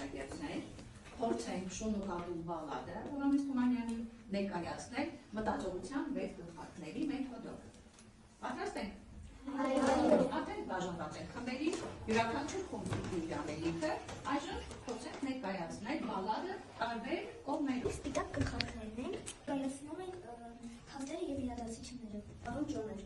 աշակերտներ, փորձենք շուն ու կատու բալադը Հռոմեոս Թումանյանի ներկայացնել մտածողության 6 գլխարկների մեթոդով։ Պատրաստ եք։ Արդեն բաժանված են խմբերի, յուրաքանչյուր խումբի իր անելիքը, այժմ փորձենք ներկայացնել բալադը տարբեր կողմերով։ Սպիտակ գլխարկներն են, կայացնում ենք թղթերը և իրադարձությունները։ Պարոն Ջոներ,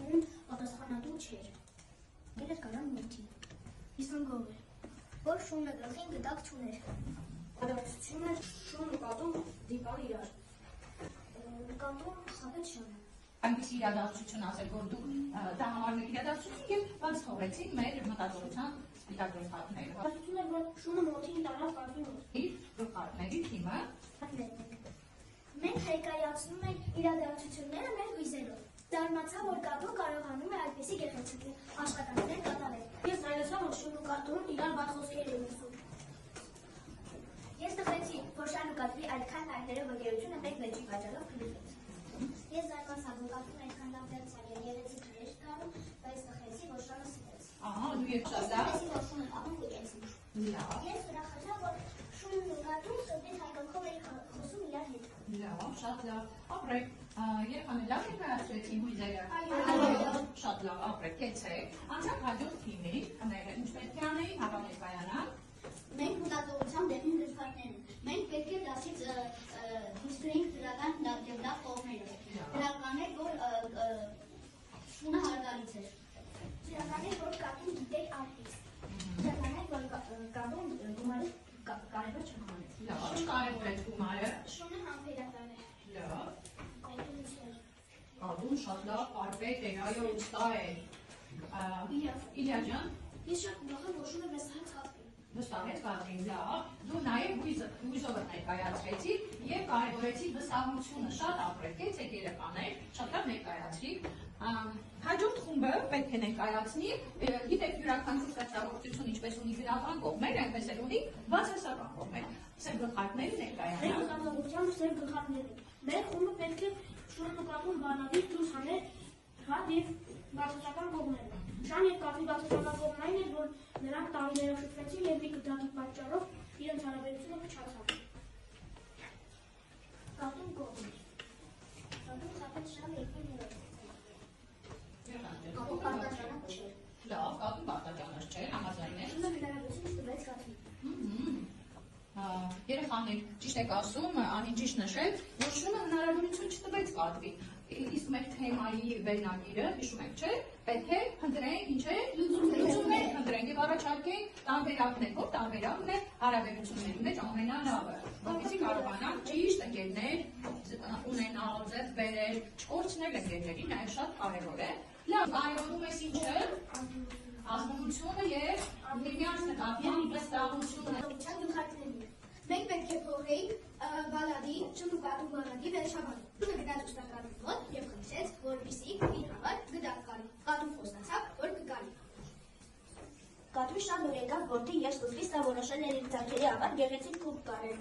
ում պատասխանատու չէր։ Գերետ կարան մուրթի։ Իսանգով էր, որ շունը գլխին գդակ չուներ։ Իրադարձությունը շուն ու կատուն դիպան իրար։ Կատուն խաբեց շանը։ Այնպես իրադարձություն ասել, որ դու դա համարում եք իրադարձություն և բաց թողեցին մեր մտածողության սպիտակ գլխարկները։ Իրադարձություն էր, որ շունը մոթին տարավ կատվի մոտ։ Իր գլխարկների թիմը Մենք ներկայացնում ենք իրադարձությունները մեր հույզերով։ Զարմացա, որ կատուն կարողանում է այդպիսի գեղեցիկ աշխատանքներ կատարել։ Ես զարմացա, որ շուն ու կատուն իրար վատ խոսքեր են ասում։ Ես տխեցի, որ շան ու կատվի այդքան հայտներով ընկերությունը մեկ վեճի պատճառով փլուզեց։ Ես զարմացա, որ կատուն այդքան լավ դարձավ և երեցիկ էր կանում, բայց տխեցի, որ շանը սիրեց։ Ահա, դու և շատ լավ։ Տխեցի, որ շունը կատուն կուտեցին։ Ես ուրախացա, որ շունն ու կատուն սրտից հայկանքով էին խոսում իրար հետ։ Լավ, շատ լավ, ապրեք, երեխաներ լավ ներկայացրեցին հույզերը։ Շատ լավ, ապրեք, կեցեք, անցակ հաջորդ թիմի, խմբերը ինչ պետք է անեին, հապա ներկայանան։ Մենք մտածողության դեպին գլխարկներ են։ Մենք պետք է դասից դուստրենք դրական և լավ կողմերը։ Դրական էր, որ շունը հարգալից էր։ Դրական էր, որ կատուն գիտեր արտից։ Դրական էր, որ կատուն գումարը կարևոր չհանեց։ Լավ, ինչ կարևոր է գումարը։ Շունը համբերական է։ Լավ, Կատուն չէր։ կատուն շատ լավ, պարպետ է, այո, ուստա է։ Իլիա ջան, Ես շատ ուրախ եմ, որ շունը մեզ հենց կատվի։ վստահեց կադրին, լավ, դու նաև հույզովը ներկայացրեցի և կարևորեցի վստահությունը, շատ ապրեք, կեցեք երեխաներ, շատ լավ ներկայացրիք։ Հաջորդ խումբը պետք է ներկայացնի, գիտեք յուրաքանչյուր ստեղծագործություն ինչպես ունի գրական կողմեր, այնպես էլ ունի բացասական կողմեր, սև գլխարկների Մեր ներկայանան։ մտածողությամբ սև գլխարկներ են։ Մեր խումբը պետք է շունն ու կատուն բանալի դուրս հանել հատ և բացասական կողմերը։ Շան և կատվի բացասական կողմերն էր, որ նրանք տարիներով շփվեցին և մի կտրատի պատճառով իրենց հարաբերությունը փչացավ։ Կատուն կողմ էր։ Կատուն խաբեց շան երկու ներով։ Կատուն պարտաճանակ չէր։ Լավ, կատուն պարտաճանակ չէր, համաձայն եք։ Շունը հնարավորություն ստվեց կատվի։ Երեխաներ, ճիշտ եք ասում, Անին ճիշտ նշել, որ շունը հնարավորություն չտվեց կատվի։ Իսկ մեր թեմայի վերնագիրը, հիշում եք, չէ՞, պետք է փնտրենք, ինչ է, լուծումներ փնտրենք եւ առաջարկենք տարբերակներ, որ տարբերակն է հարաբերությունների մեջ ամենալավը, որպեսզի կարողանանք ճիշտ ընկերներ ունենալ, ձեռք բերել, չկորցնել ընկերների, նաեւ շատ կարեւոր է։ Լավ, կարևորում ես ինչը, ազնվությունը եւ միմյանց նկատմամբ վստահությունը։ Մենք պետք է փոխեինք բալադի, շուն ու կատու բալադի վերջաբանը։ Շունը գնաց ուստականի մոտ և խնդրեց, որպեսզի իր համար գդակ կարի։ Կատուն խոստացավ, որ կգալի։ Կատուն շատ նոր եկավ որդի և սկզբից նա որոշել էր իր ձեռքերի համար գեղեցիկ փուփ կարել։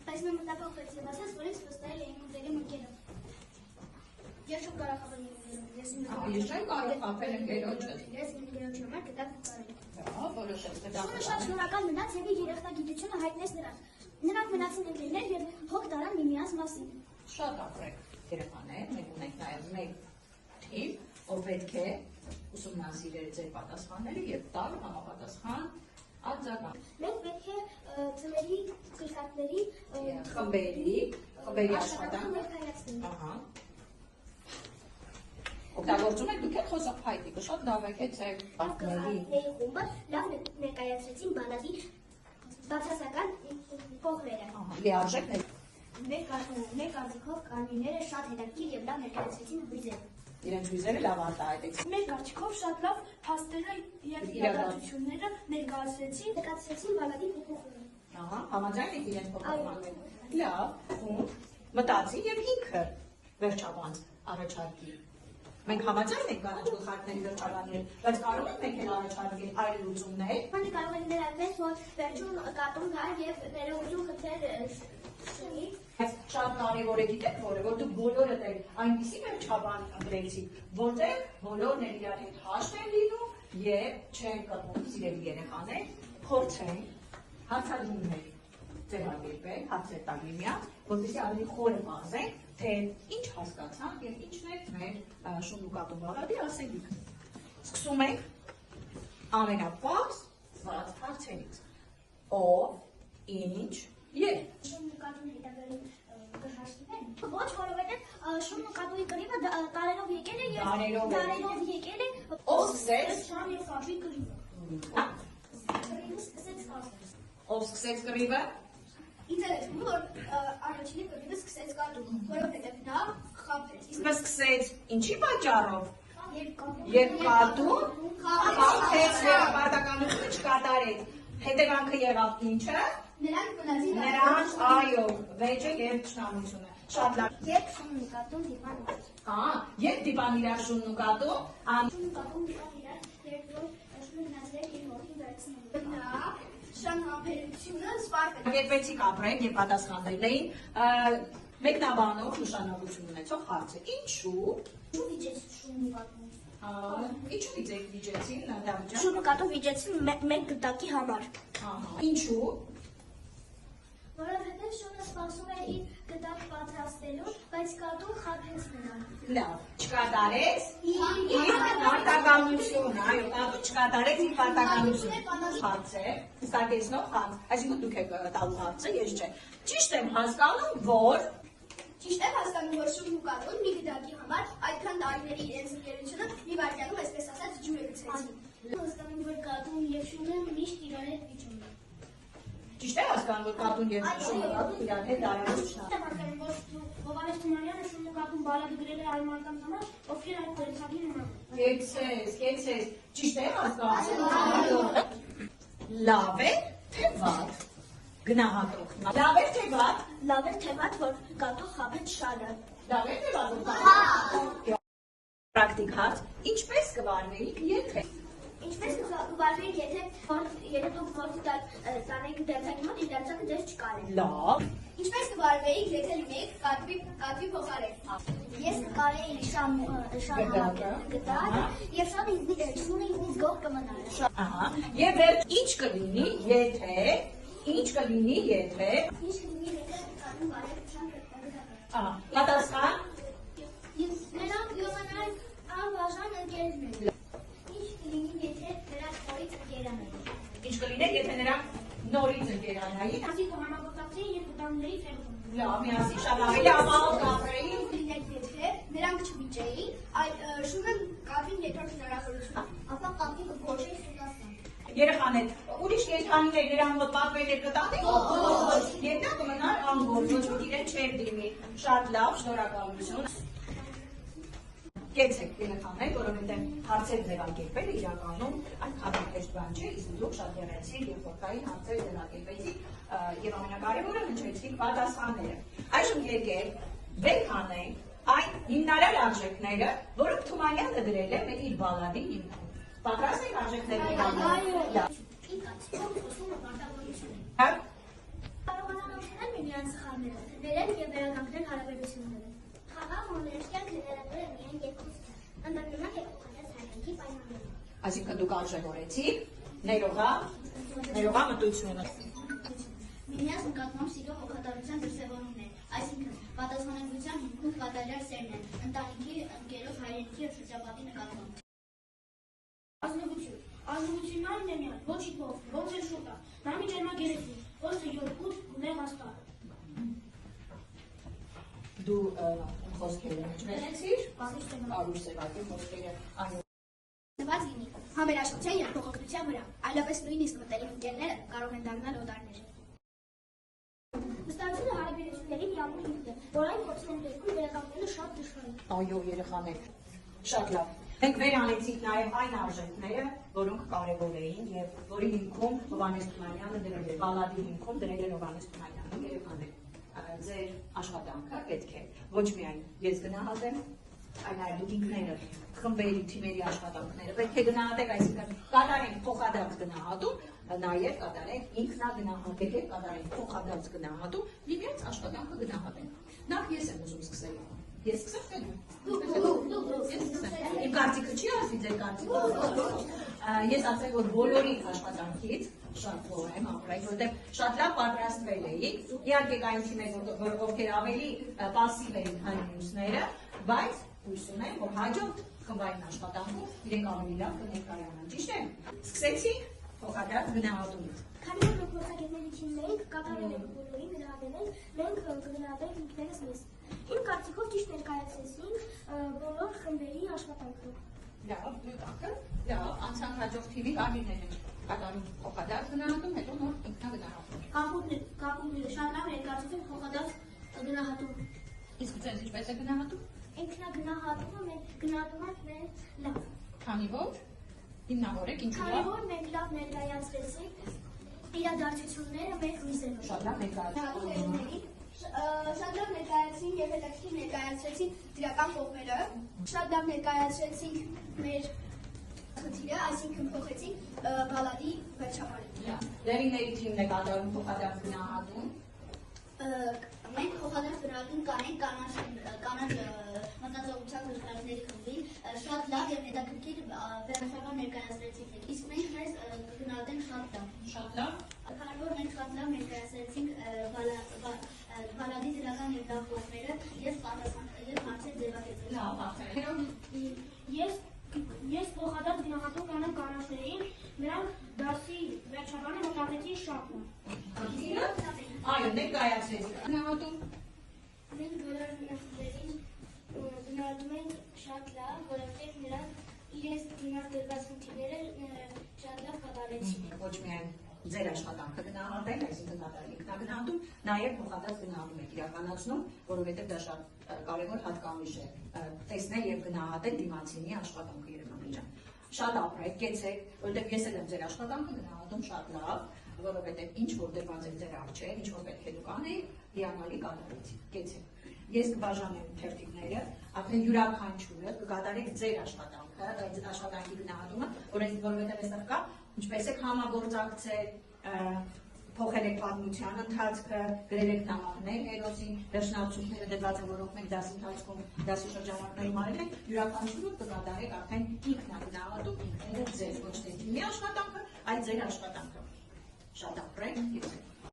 Բայց նա մտափոխվեց և ասաց, որ ինձ վստահել է իմ ուղեղի մնքերը։ Ես չեմ կարող խաբել իմ Ես չեմ կարող խաբել ընկերոջս։ Ես իմ ընկերոջի համար գդակ կարել։ Լավ, որոշեց գդակ Շունը շատ շնորհակալ մնաց և իր երախտագիտությունը հայտնեց նրան։ Նրանք մնացին ընկերներ և հոգ տարան միմյանց մասին։ Շատ ապրեք երեխաներ, մենք ունենք նաև մեկ թիմ, որ պետք է ուսումնասիրել ձեր պատասխանները և տալ համապատասխան արձագանք։ Մենք պետք է ծների գլխարկների խմբերի աշխատանք ներկայացնենք։ Ահա։ Օգտագործում եք դուք եք խոսող փայտիկը, շատ լավ եք, եցեք Գլխարկների խումբը լավ ներկայացրեցին բալադի բացասական կողմերը։ լիարժեք Մեր կարծիքով կանոնները շատ հետաքրքիր և լավ ներկայացրեցին հույզերը։ իրենց հույզերը լավ արտահայտեցին։ Մեր կարծիքով շատ լավ փաստերը և իրադարձությունները ներկայացրեցին բալադի փոփոխությունը։ Ահա, համաձայն եք իրենց փոփոխանքները։ Լավ, մտածի և ինքը վերջաբանց առաջարկի։ Մենք համաձայն ենք կանաչ գլխարկների վերջաբանել, բայց կարող ենք մենք էլ առաջարկել այլ լուծումներ։ Մենք կարող ենք ներառվել, որ վերջում կատուն գար և ներողություն խնդրել շունից։ Բայց շատ կարևոր է գիտեք որը, որ դուք բոլորդ եք այնպիսի վերջաբան ընտրեցիք, որտեղ բոլորն էլ իրար հետ հաշտ են լինում և չեն կռվում, սիրելի երեխաներ, փորձենք հարցադրումներ ձևակերպել, հարցեր տալ միմյանց, որպեսզի ավելի խորը բազենք, թե ինչ հասկացանք եւ ինչն է մեր շունուկատու բաղադրի ասելիքը։ Սկսում ենք ամենապարզ հարցերից։ Ով, ինչ, երբ։ Շունուկատուն հետագայում կհաշտվեն։ Ոչ, որովհետև շունուկատուի կռիվը տարերով եկել է եւ դարերով եկել է։ Ով սկսեց։ Շան եւ կատուի կռիվը։ Կռիվը սկսեց կատուն։ Ով սկսեց կռիվը։ Ինձ էլ է թվում, որ առաջինի կռիվը սկսեց կատուն, որովհետև նա խաբեց։ Իսկ սկսեց ինչի պատճառով։ Երբ Կատուն խաբեց եւ պարտականությունը չկատարեց։ Հետևանքը եղավ ինչը։ նրանք մնացին Նրանց այո, վեճը եւ ճշտամությունը։ Շատ լավ։ երբ շունուկատուն դիպան ուղղեց։ Երբ դիպան իրար շունուկատու, Շունուկատուն դիպան իրար, երբ որ շունը գնացել է իր որդին վերցնելու։ Նա շան համբերությունը սպարկը։ Երբեցիկ ապրեն եւ պատասխաններ էին մեկնաբանող նշանակություն ունեցող հարցը։ Ինչու։ Ու վիճեց շունուկատուն։ Ինչու վիճեցին Դավիթ։ Շունուկատուն վիճեցին մեկ գտակի համար։ Ինչու։ Որովհետև շունը սպասում էր իր գտակ պատրաստելու, բայց կատուն խաբեց նրան։ Լավ, չկատարեց իր պարտականությունը, այո, կատուն չկատարեց իր պարտականությունը։ Հարց է, ստակեցնող հարց, այսինքն դուք եք տալու հարցը, ես չէ։ Ճիշտ եմ հասկանում, որ Ճիշտ եմ հասկանում, որ շունուկատուն մի գտակի համար այդքան տարիների իրենց ընկերությունը մի վայրկյանում, այսպես ասած, ջուրը գցեցին։ Հասկանում, որ կատուն եւ շունը միշտ իրար հետ վիճում են։ ճիշտ է հասկանում, որ կատուն եւ շունուկատուն իրար հետ արարած չնա։ Հասկանում, որ Հովհաննես Թումանյանը շունուկատուն բալադի գրել է այլ մարդկանց համար, ովքեր այդ դերձակի նման։ Կեցես, ճիշտ է հասկանում։ Լավ է, թե վատ։ Գնահատող։ Լավ է, թե վատ։ Լավ է թե վատ, որ կատուն խաբեց շանը։ Լավ է, թե վատ։ Պրակտիկ հարց, ինչպես կվարվեիք, եթե։ Ինչպես կվարվեիք, եթե դուք որդի տանեիք դերձակի մոտ, իր դերձակը ձեզ չկարեր։ Լավ։ Ինչպես կվարվեիք, եթե լինեիք կատվի փոխարեն։ Ես կկարեի շան գտակ, եւ շանը ինձնից գող կմնար։ Ահա, եւ վերջ ինչ կլինի, եթե Ինչ կլինի, եթե կատուն բարեք շան գտակ։ պատասխան Նրանք յոմանալ անբաժան ընկերներ։ Ինչ կլինի, եթե նրանք նորից ընկերանային։ ինչ կլիներ, եթե նրանք նորից ընկերանային։ Ասի կհամագործակցեին եւ կտանների ֆերմում։ Լավ, միասին շատ ավելի ապահով կապրեին։ Լիներ, եթե նրանք չվիճեին, այդ շունը կապին երկրորդ հնարավորություն, ապա կապի կգոչեի սուտասան։ Երեխաներ, ուրիշ կենդանիներ նրան մոտ պատվերներ կտանեն։ Ոչ, եւ նա կմնար անգործ, ոչ ոք իրեն չէր դիմի։ Շատ լավ, շնորհակալություն։ Կեցեք երեխաներ, որովհետեւ հարցեր ձևակերպելը իրականում այնքան հեշտ բան չէ, իսկ դուք շատ գեղեցիկ եւ խորքային հարցեր ձևակերպեցիք եւ ամենակարևորը հնչեցիք պատասխանները։ Այժմ եկեք վեր հանենք այն հիմնարար արժեքները, որոնք Թումանյանը դրել է մեր իր բալադի հիմքում։ Պատրաստ եք արժեքները Այո։ Կարողանալ օգնել միմյանց սխալները, վերել եւ վերականգնել հարաբերությունները։ Խաղաղ մոներշկյան գներատորը միայն երկուսն է, ընդհանրապես եւ փոխանցած հայրենիքի պայմանները։ Այսինքն դուք արժևորեցիք ներողա մտությունը։ Միմյանց նկատմամբ սիրո հոգատարության դրսևորումն է, այսինքն պատասխանատվության հիմքում կատարյալ սերն է, ընտանիքի, ընկերոջ, հայրենիքի եւ շրջապատի նկատմամբ։ Ազնվությունն այն է միայն, ոչ իբով, ոնց էլ շուտա, նա մի ջերմագերեցի, ոնց է յորքուտ գունեղ աստար։ Դու խոսքերը մեջբերեցիր, արուր սևակի խոսքերը այո։ Նված լինի համերաշխության եւ փոխօգնության վրա, այլապես նույնիսկ մտերիմ ընկերները կարող են դառնալ օտարներ։ Վստահությունը հարաբերությունների միավոր հիմք է, որ այն փորձում դեպքում վերականգնելը շատ դժվար է։ Այո, երեխաներ, շատ լավ։ Մենք վեր անեցինք նաև այն արժեքները, որոնք կարևոր էին եւ որի հիմքում Հովհաննես Թումանյանը դրել է, բալադի հիմքում դրել է Հովհաննես Թումանյանը երեխաներ։ Ձեր աշխատանքը պետք է ոչ միայն ես գնահատեմ, այլ նաև դուք ինքները խմբերի, թիմերի աշխատանքները պետք է գնահատեք, այսինքն կատարենք փոխադարձ գնահատում, նաև կատարենք ինքնագնահատել, կատարենք փոխադարձ գնահատում, միմյանց աշխատանքը գնահատենք։ Նախ ես եմ ուզում սկսել։ Ես սկսեմ թե դու։ Իմ կարծիքը չի ասի ձեր կարծիքը։ Ես ասեմ, որ բոլորի աշխատանքից շատ գոհ եմ ապրել, որովհետև շատ լավ պատրաստվել էիք։ Իհարկե կային թիմեր, ովքեր ավելի պասիվ էին, քան մյուսները, բայց հույս ունեմ, որ հաջորդ խմբային աշխատանքում իրենք ավելի լավ կներկայանան։ Ճիշտ է։ Սկսեցինք փոխադարձ գնահատումից։ Քանի որ մենք փորձագետների թիմն ենք, կատարել ենք բոլորին, գնահատել ենք, մենք կգնահատենք ինքներս մեզ։ Իմ կարծիքով ճիշտ ներկայացրեցինք բոլոր խմբերի աշխատանքը։ Լավ, լավ, անցան հաջորդ թիմի կարիներ են կատարում փոխադարձ գնահատում, հետո նոր ինքնագնահատում։ Կապուտները շատ լավ ներկայացրեցին փոխադարձ գնահատում։ Իսկ ձեզ ինչպես է գնահատում։ Ինքնագնահատումը մենք գնահատում ենք լավ։ Քանի որ հիմնավորեք ինչու Քանի որ մենք լավ ներկայացրեցինք իրադարձությունները մեր հույզերով։ շատ լավ ներկայացնում։ Շատ լավ ներկայացրեցինք եւ հետաքրքիր ներկայացրեցինք դրական կողմերը։ Շատ լավ ներկայացրեցինք մեր խնդիրը, այսինքն փոխեցինք բալադի վերջապարը։ Լերիների թիմն է կատարում փոխադարձ գնահատում։ Մենք փոխադարձ գնահատում կանենք կանանց մտածողության դժվարությունների խմբին, շատ լավ եւ հետաքրքիր վերջաբան ներկայացրեցինք։ Իսկ մենք մեզ գնահատենք շատ լավ։ Շատ լավ։ Քանի որ մենք շատ լավ ներկայացրեցինք բալադի դրական եւ լավ կողմերը եւ հարցեր ձևակերպել։ Լավ, արդեն։ Ես փոխադարձ գնահատում կանեմ կանանցներին, նրանք դասի վերջաբանը մտածեցին շատ լավ։ Այո, ներկայացրեցիք։ Գնահատում։ Մենք բոլոր գնահատներին գնահատում ենք շատ լավ, որովհետև նրանք իրենց դիմադրված խնդիրները շատ լավ կատարեցին։ Ոչ միայն ձեր աշխատանքը գնահատել, այսինքն կատարել ինքնագնահատում, նաև փոխադարձ գնահատում եք իրականացնում, որովհետև դա շատ կարևոր հատկանիշ է տեսնել եւ գնահատել դիմացինի աշխատանքը Երևանի ջան։ Շատ ապրեք, կեցեք, որովհետև ես էլ եմ ձեր աշխատանքը գնահատում շատ լավ, որովհետև ինչ որ դրված է ձեր առջև, ինչ որ պետք է դուք անեիք, հիանալի կատարեցիք, կեցեք։ Ես կբաժանեմ թերթիկները, արդեն յուրաքանչյուրը կկատարեք ձեր աշխատանքը, աշխատանքի գնահատումը, որովհետև այստեղ կա ինչպես եք համագործակցել, փոխել եք պատմության ընթացքը, գրել եք նամակներ հերոսին, վերջնացությունները դրված են, որոնք մենք դասի ընթացքում դասի շրջանակներում արել ենք, յուրաքանչյուրը կկատարեք արդեն ինքնագնահատում ինքներդ ձեր ոչ թե թիմի աշխատանքը, այլ ձեր աշխատանքը։ Շատ ապրեք,